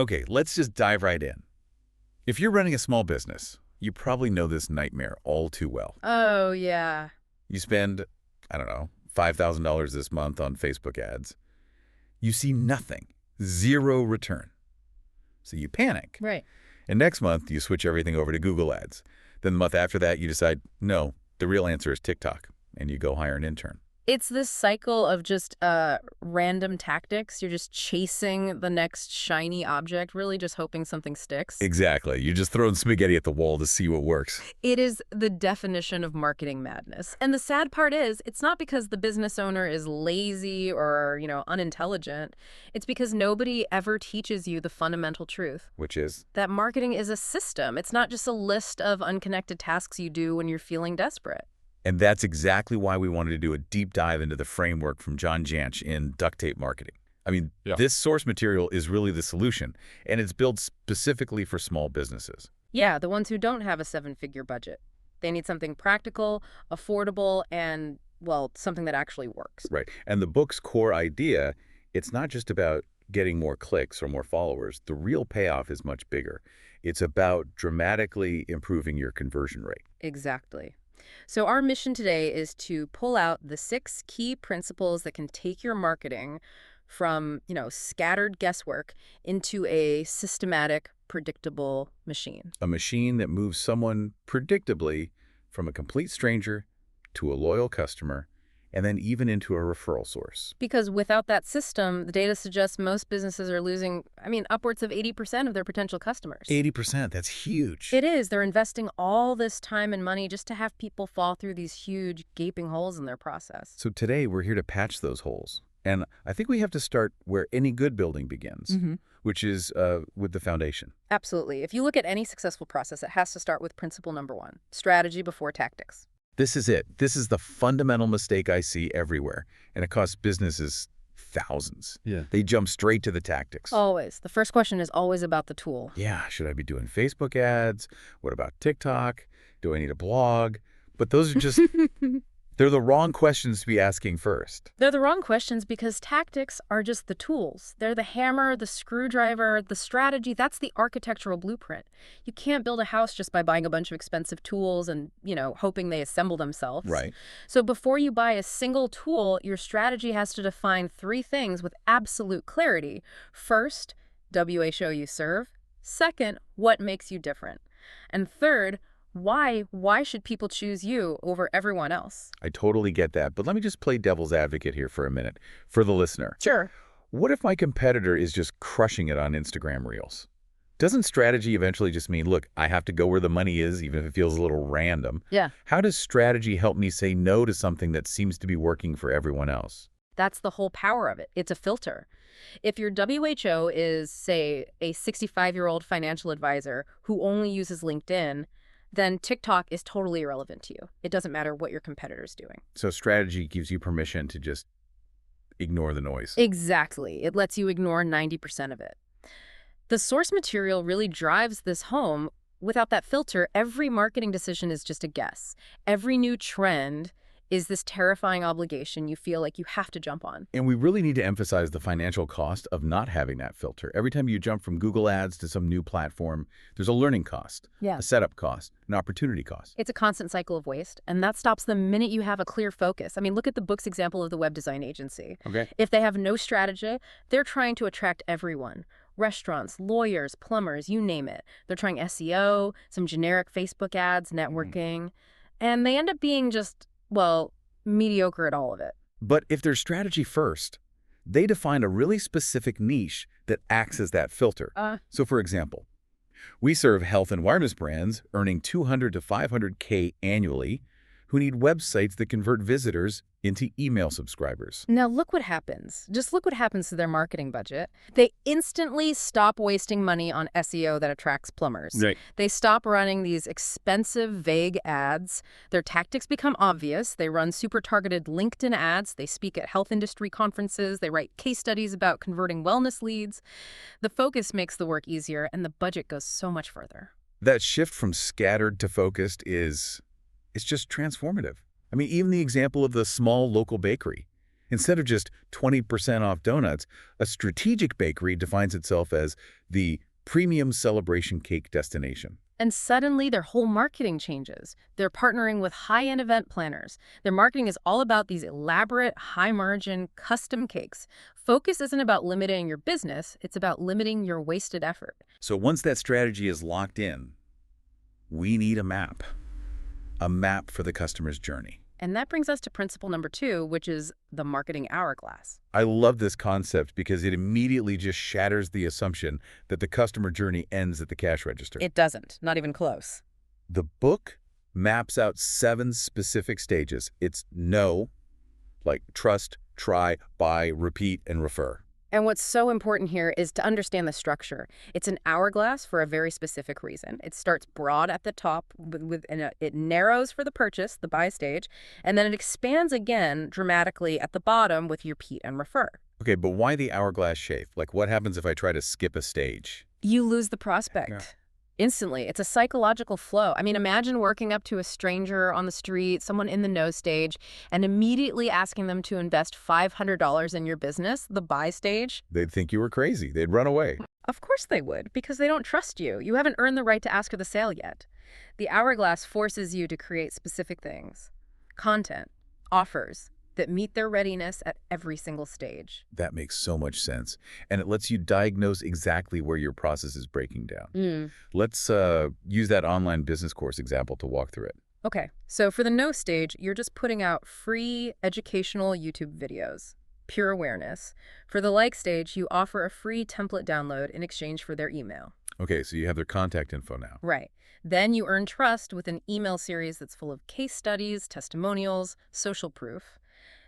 Okay, let's just dive right in. If you're running a small business, you probably know this nightmare all too well. Oh, yeah. You spend, I don't know, $5,000 this month on Facebook ads. You see nothing, zero return. So you panic. Right. And next month, you switch everything over to Google Ads. Then the month after that, you decide, no, the real answer is TikTok, and you go hire an intern. It's this cycle of just random tactics. You're just chasing the next shiny object, really just hoping something sticks. Exactly. You're just throwing spaghetti at the wall to see what works. It is the definition of marketing madness. And the sad part is, it's not because the business owner is lazy or, unintelligent. It's because nobody ever teaches you the fundamental truth. Which is? That marketing is a system. It's not just a list of unconnected tasks you do when you're feeling desperate. And that's exactly why we wanted to do a deep dive into the framework from John Jantsch in Duct Tape Marketing. I mean, This source material is really the solution, and it's built specifically for small businesses. Yeah, the ones who don't have a seven-figure budget. They need something practical, affordable, and, well, something that actually works. Right. And the book's core idea, it's not just about getting more clicks or more followers. The real payoff is much bigger. It's about dramatically improving your conversion rate. Exactly. So our mission today is to pull out the 6 key principles that can take your marketing from, scattered guesswork into a systematic, predictable machine. A machine that moves someone predictably from a complete stranger to a loyal customer, and then even into a referral source. Because without that system, the data suggests most businesses are losing, upwards of 80% of their potential customers. 80%, that's huge. It is. They're investing all this time and money just to have people fall through these huge gaping holes in their process. So today we're here to patch those holes. And I think we have to start where any good building begins, which is with the foundation. Absolutely. If you look at any successful process, it has to start with principle number 1, strategy before tactics. This is it. This is the fundamental mistake I see everywhere, and it costs businesses thousands. Yeah. They jump straight to the tactics. Always. The first question is always about the tool. Yeah, should I be doing Facebook ads? What about TikTok? Do I need a blog? But those are just, they're the wrong questions to be asking first. They're the wrong questions because tactics are just the tools. They're the hammer, the screwdriver, the strategy. That's the architectural blueprint. You can't build a house just by buying a bunch of expensive tools and, hoping they assemble themselves. Right. So before you buy a single tool, your strategy has to define 3 things with absolute clarity. First, WHO you serve. Second, what makes you different. And third, why should people choose you over everyone else? I totally get that, but let me just play devil's advocate here for a minute, for the listener. Sure. What if my competitor is just crushing it on Instagram Reels? Doesn't strategy eventually just mean, look, I have to go where the money is, even if it feels a little random? Yeah. How does strategy help me say no to something that seems to be working for everyone else? That's the whole power of it. It's a filter. If your WHO is, say, a 65-year-old financial advisor who only uses LinkedIn, then TikTok is totally irrelevant to you. It doesn't matter what your competitor's doing. So strategy gives you permission to just ignore the noise. Exactly. It lets you ignore 90% of it. The source material really drives this home. Without that filter, every marketing decision is just a guess. Every new trend is this terrifying obligation you feel like you have to jump on. And we really need to emphasize the financial cost of not having that filter. Every time you jump from Google Ads to some new platform, there's a learning cost, a setup cost, an opportunity cost. It's a constant cycle of waste, and that stops the minute you have a clear focus. Look at the book's example of the web design agency. Okay. If they have no strategy, they're trying to attract everyone. Restaurants, lawyers, plumbers, you name it. They're trying SEO, some generic Facebook ads, networking, and they end up being just, mediocre at all of it. But if their strategy first, they define a really specific niche that acts as that filter. So for example, we serve health and wellness brands earning $200 to $500K annually who need websites that convert visitors into email subscribers. Now look what happens. Just look what happens to their marketing budget. They instantly stop wasting money on SEO that attracts plumbers. Right. They stop running these expensive, vague ads. Their tactics become obvious. They run super targeted LinkedIn ads. They speak at health industry conferences. They write case studies about converting wellness leads. The focus makes the work easier, and the budget goes so much further. That shift from scattered to focused it's just transformative. Even the example of the small local bakery. Instead of just 20% off donuts, a strategic bakery defines itself as the premium celebration cake destination. And suddenly their whole marketing changes. They're partnering with high-end event planners. Their marketing is all about these elaborate, high-margin, custom cakes. Focus isn't about limiting your business, it's about limiting your wasted effort. So once that strategy is locked in, we need a map for the customer's journey. And that brings us to principle number 2, which is the marketing hourglass. I love this concept because it immediately just shatters the assumption that the customer journey ends at the cash register. It doesn't, not even close. The book maps out 7 specific stages. It's know, like trust, try, buy, repeat, and refer. And what's so important here is to understand the structure. It's an hourglass for a very specific reason. It starts broad at the top, it narrows for the purchase, the buy stage, and then it expands again dramatically at the bottom with your repeat and refer. Okay, but why the hourglass shape? Like, what happens if I try to skip a stage? You lose the prospect. Yeah. Instantly. It's a psychological flow. I mean, imagine working up to a stranger on the street, someone in the know stage, and immediately asking them to invest $500 in your business, the buy stage. They'd think you were crazy. They'd run away. Of course they would, because they don't trust you. You haven't earned the right to ask for the sale yet. The hourglass forces you to create specific things, content, offers, that meet their readiness at every single stage. That makes so much sense. And it lets you diagnose exactly where your process is breaking down. Let's use that online business course example to walk through it. Okay, so for the know stage, you're just putting out free educational YouTube videos, pure awareness. For the like stage, you offer a free template download in exchange for their email. Okay, so you have their contact info now. Right. Then you earn trust with an email series that's full of case studies, testimonials, social proof.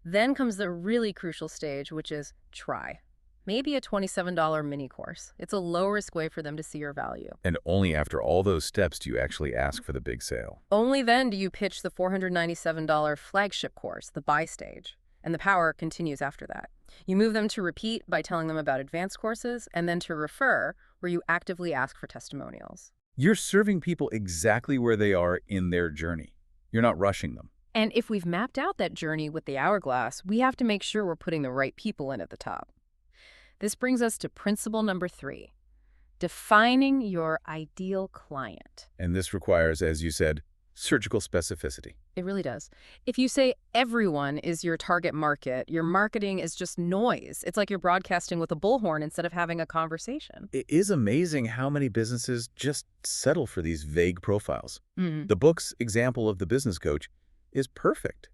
Then comes the really crucial stage, which is try. Maybe a $27 mini course. It's a low-risk way for them to see your value. And only after all those steps do you actually ask for the big sale. Only then do you pitch the $497 flagship course, the buy stage. And the power continues after that. You move them to repeat by telling them about advanced courses, and then to refer, where you actively ask for testimonials. You're serving people exactly where they are in their journey. You're not rushing them. And if we've mapped out that journey with the hourglass, we have to make sure we're putting the right people in at the top. This brings us to principle number 3, defining your ideal client. And this requires, as you said, surgical specificity. It really does. If you say everyone is your target market, your marketing is just noise. It's like you're broadcasting with a bullhorn instead of having a conversation. It is amazing how many businesses just settle for these vague profiles. Mm-hmm. The book's example of the business coach is perfect.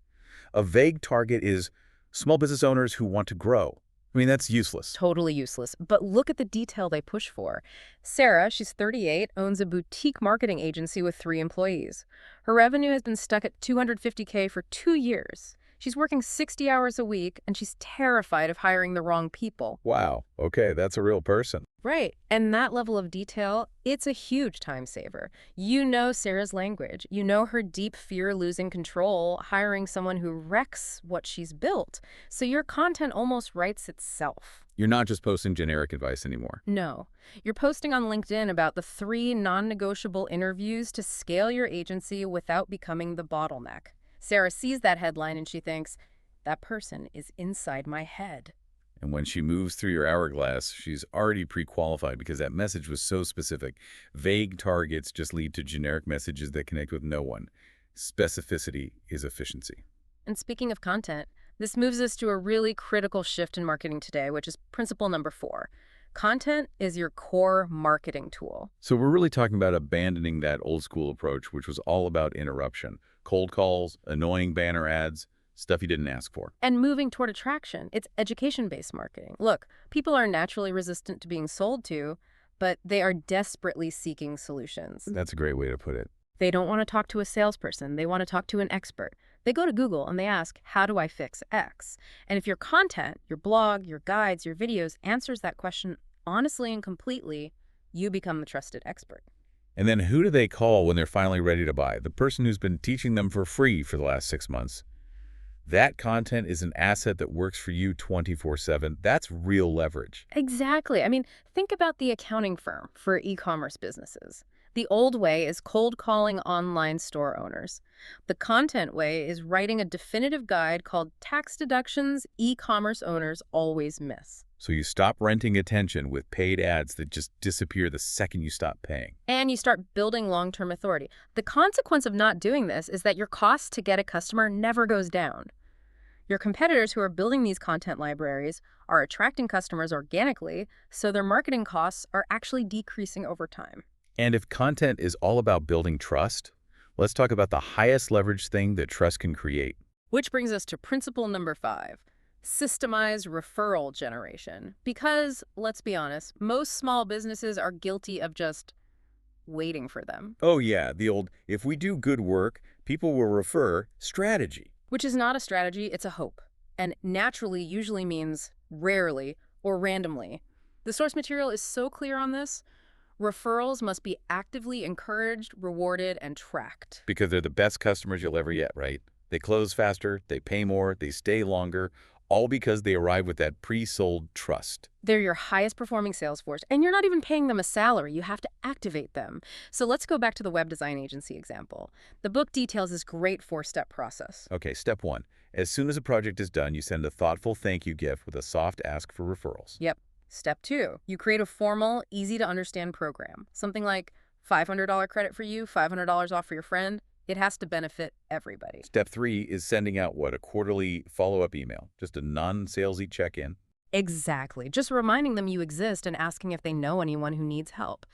A vague target is small business owners who want to grow. I mean, that's useless. Totally useless. But look at the detail they push for. Sarah, she's 38, owns a boutique marketing agency with 3 employees. Her revenue has been stuck at $250K for 2 years. She's working 60 hours a week, and she's terrified of hiring the wrong people. Wow. Okay, that's a real person. Right. And that level of detail, it's a huge time saver. You know Sarah's language. You know her deep fear of losing control, hiring someone who wrecks what she's built. So your content almost writes itself. You're not just posting generic advice anymore. No. You're posting on LinkedIn about the 3 non-negotiable interviews to scale your agency without becoming the bottleneck. Sarah sees that headline and she thinks, that person is inside my head. And when she moves through your hourglass, she's already pre-qualified because that message was so specific. Vague targets just lead to generic messages that connect with no one. Specificity is efficiency. And speaking of content, this moves us to a really critical shift in marketing today, which is principle number 4. Content is your core marketing tool. So we're really talking about abandoning that old school approach, which was all about interruption. Cold calls, annoying banner ads, stuff you didn't ask for. And moving toward attraction. It's education-based marketing. Look, people are naturally resistant to being sold to, but they are desperately seeking solutions. That's a great way to put it. They don't want to talk to a salesperson. They want to talk to an expert. They go to Google and they ask, how do I fix X? And if your content, your blog, your guides, your videos answers that question honestly and completely, you become the trusted expert. And then who do they call when they're finally ready to buy? The person who's been teaching them for free for the last 6 months. That content is an asset that works for you 24/7. That's real leverage. Exactly. I mean, think about the accounting firm for e-commerce businesses. The old way is cold calling online store owners. The content way is writing a definitive guide called Tax Deductions E-commerce Owners Always Miss. So you stop renting attention with paid ads that just disappear the second you stop paying. And you start building long-term authority. The consequence of not doing this is that your cost to get a customer never goes down. Your competitors who are building these content libraries are attracting customers organically, so their marketing costs are actually decreasing over time. And if content is all about building trust, let's talk about the highest leverage thing that trust can create. Which brings us to principle number 5, systemized referral generation. Because, let's be honest, most small businesses are guilty of just waiting for them. Oh yeah, the old, if we do good work, people will refer strategy. Which is not a strategy, it's a hope. And naturally usually means rarely or randomly. The source material is so clear on this. Referrals must be actively encouraged, rewarded, and tracked. Because they're the best customers you'll ever get, right? They close faster, they pay more, they stay longer, all because they arrive with that pre-sold trust. They're your highest performing sales force, and you're not even paying them a salary. You have to activate them. So let's go back to the web design agency example. The book details this great 4-step process. Okay, step 1. As soon as a project is done, you send a thoughtful thank you gift with a soft ask for referrals. Yep. Step 2, you create a formal, easy-to-understand program. Something like $500 credit for you, $500 off for your friend. It has to benefit everybody. Step 3 is sending out, a quarterly follow-up email, just a non-salesy check-in. Exactly. Just reminding them you exist and asking if they know anyone who needs help.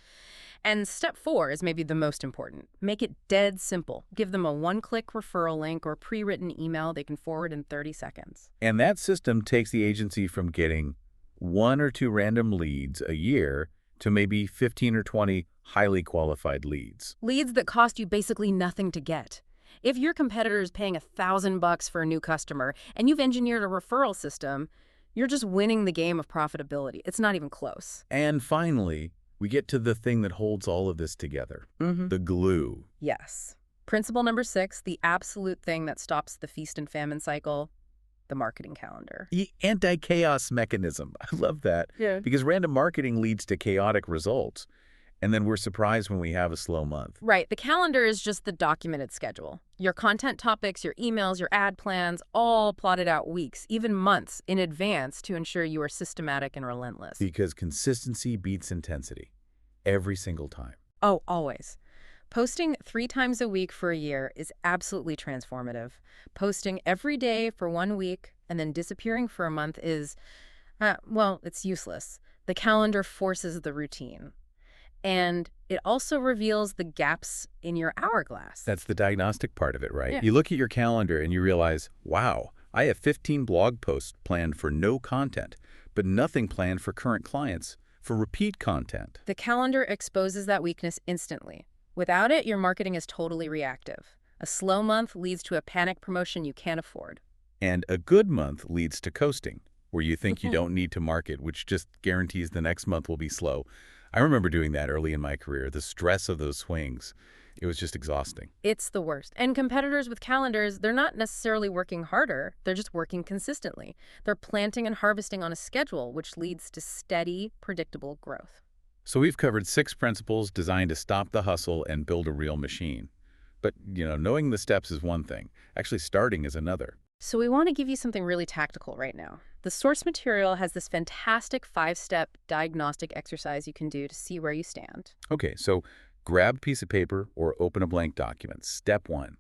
And step 4 is maybe the most important. Make it dead simple. Give them a one-click referral link or pre-written email they can forward in 30 seconds. And that system takes the agency from getting 1 or 2 random leads a year to maybe 15 or 20 highly qualified leads. Leads that cost you basically nothing to get. If your competitor is paying $1,000 for a new customer and you've engineered a referral system, you're just winning the game of profitability. It's not even close. And finally, we get to the thing that holds all of this together, the glue. Yes. Principle number 6, the absolute thing that stops the feast and famine cycle, the marketing calendar. The anti-chaos mechanism. I love that. Yeah. Because random marketing leads to chaotic results. And then we're surprised when we have a slow month. Right. The calendar is just the documented schedule. Your content topics, your emails, your ad plans, all plotted out weeks, even months in advance to ensure you are systematic and relentless. Because consistency beats intensity. Every single time. Oh, always. Posting 3 times a week for a year is absolutely transformative. Posting every day for 1 week and then disappearing for a month is, well, it's useless. The calendar forces the routine. And it also reveals the gaps in your hourglass. That's the diagnostic part of it, right? Yeah. You look at your calendar and you realize, wow, I have 15 blog posts planned for no content, but nothing planned for current clients, for repeat content. The calendar exposes that weakness instantly. Without it, your marketing is totally reactive. A slow month leads to a panic promotion you can't afford. And a good month leads to coasting, where you think you don't need to market, which just guarantees the next month will be slow. I remember doing that early in my career, the stress of those swings. It was just exhausting. It's the worst. And competitors with calendars, they're not necessarily working harder. They're just working consistently. They're planting and harvesting on a schedule, which leads to steady, predictable growth. So we've covered 6 principles designed to stop the hustle and build a real machine. But, knowing the steps is one thing. Actually starting is another. So we want to give you something really tactical right now. The source material has this fantastic 5-step diagnostic exercise you can do to see where you stand. Okay, so grab a piece of paper or open a blank document. Step 1,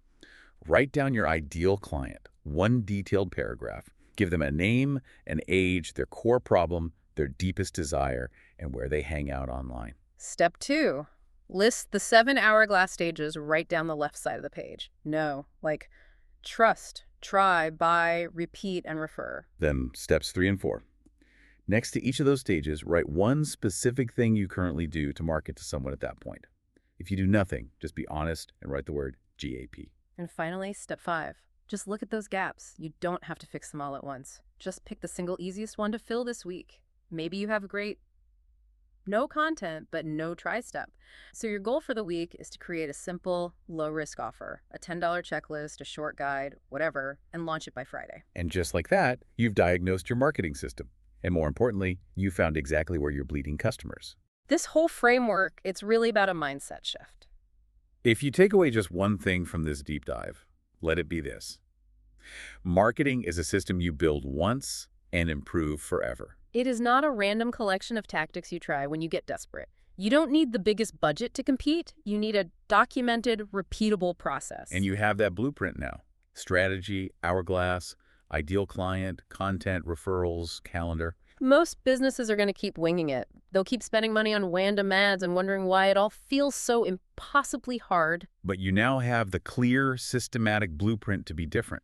write down your ideal client, 1 detailed paragraph. Give them a name, an age, their core problem, their deepest desire, and where they hang out online. Step 2, list the 7 hourglass stages right down the left side of the page. No, like trust, try, buy, repeat, and refer. Then steps 3 and 4. Next to each of those stages, write 1 specific thing you currently do to market to someone at that point. If you do nothing, just be honest and write the word GAP. And finally, step 5. Just look at those gaps. You don't have to fix them all at once. Just pick the single easiest one to fill this week. Maybe you have a great no content, but no try step. So your goal for the week is to create a simple, low-risk offer, a $10 checklist, a short guide, whatever, and launch it by Friday. And just like that, you've diagnosed your marketing system. And more importantly, you found exactly where you're bleeding customers. This whole framework, it's really about a mindset shift. If you take away just one thing from this deep dive, let it be this. Marketing is a system you build once and improve forever. It is not a random collection of tactics you try when you get desperate. You don't need the biggest budget to compete. You need a documented, repeatable process. And you have that blueprint now. Strategy, hourglass, ideal client, content, referrals, calendar. Most businesses are going to keep winging it. They'll keep spending money on random ads and wondering why it all feels so impossibly hard. But you now have the clear, systematic blueprint to be different.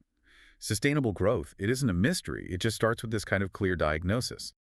Sustainable growth, it isn't a mystery. It just starts with this kind of clear diagnosis.